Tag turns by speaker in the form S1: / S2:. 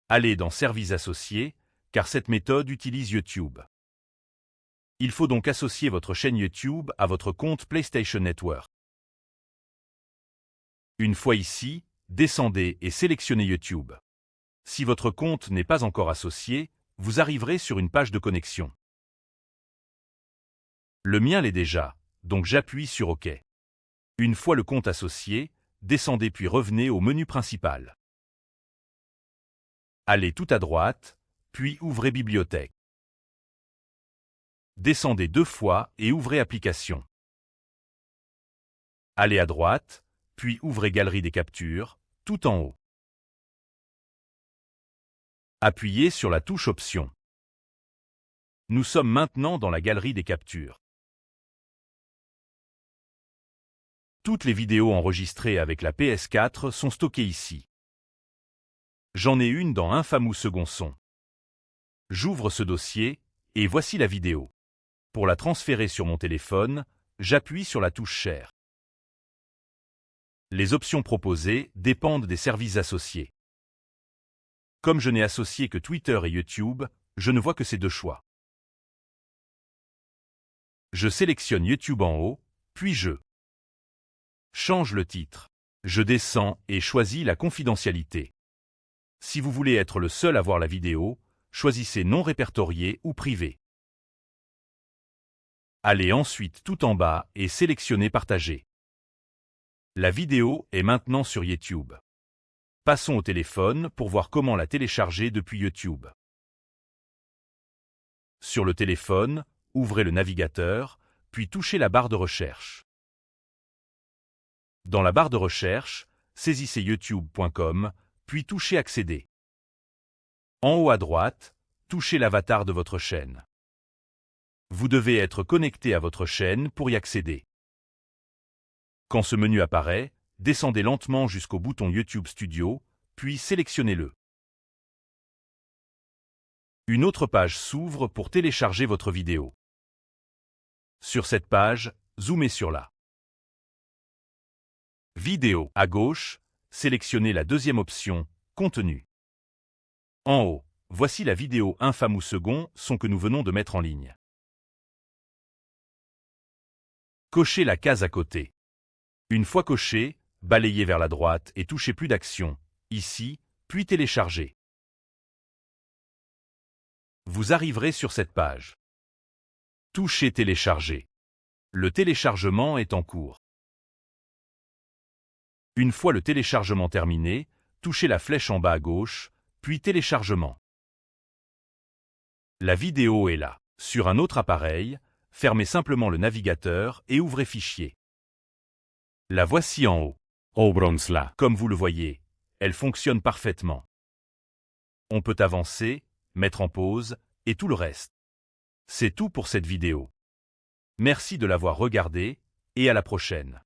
S1: Allez dans Services associés, car cette méthode utilise YouTube. Il faut donc associer votre chaîne YouTube à votre compte PlayStation Network. Une fois ici, descendez et sélectionnez YouTube. Si votre compte n'est pas encore associé, vous arriverez sur une page de connexion. Le mien l'est déjà, donc j'appuie sur OK. Une fois le compte associé, descendez puis revenez au menu principal. Allez tout à droite, puis ouvrez Bibliothèque. Descendez 2 fois et ouvrez Applications. Allez à droite, puis ouvrez Galerie des captures, tout en haut. Appuyez sur la touche Options. Nous sommes maintenant dans la galerie des captures. Toutes les vidéos enregistrées avec la PS4 sont stockées ici. J'en ai une dans Infamous Second Son. J'ouvre ce dossier, et voici la vidéo. Pour la transférer sur mon téléphone, j'appuie sur la touche Share. Les options proposées dépendent des services associés. Comme je n'ai associé que Twitter et YouTube, je ne vois que ces 2 choix. Je sélectionne YouTube en haut, puis je change le titre. Je descends et choisis la confidentialité. Si vous voulez être le seul à voir la vidéo, choisissez non répertorié ou privé. Allez ensuite tout en bas et sélectionnez Partager. La vidéo est maintenant sur YouTube. Passons au téléphone pour voir comment la télécharger depuis YouTube. Sur le téléphone, ouvrez le navigateur, puis touchez la barre de recherche. Dans la barre de recherche, saisissez youtube.com, puis touchez Accéder. En haut à droite, touchez l'avatar de votre chaîne. Vous devez être connecté à votre chaîne pour y accéder. Quand ce menu apparaît, descendez lentement jusqu'au bouton YouTube Studio, puis sélectionnez-le. Une autre page s'ouvre pour télécharger votre vidéo. Sur cette page, zoomez sur la vidéo. À gauche, sélectionnez la deuxième option, Contenu. En haut, voici la vidéo Infamous Second Son que nous venons de mettre en ligne. Cochez la case à côté. Une fois coché, balayez vers la droite et touchez Plus d'action, ici, puis Télécharger. Vous arriverez sur cette page. Touchez Télécharger. Le téléchargement est en cours. Une fois le téléchargement terminé, touchez la flèche en bas à gauche, puis Téléchargement. La vidéo est là. Sur un autre appareil, fermez simplement le navigateur et ouvrez Fichier. La voici en haut.
S2: Obrons là.
S1: Comme vous le voyez, elle fonctionne parfaitement. On peut avancer, mettre en pause, et tout le reste. C'est tout pour cette vidéo. Merci de l'avoir regardée, et à la prochaine.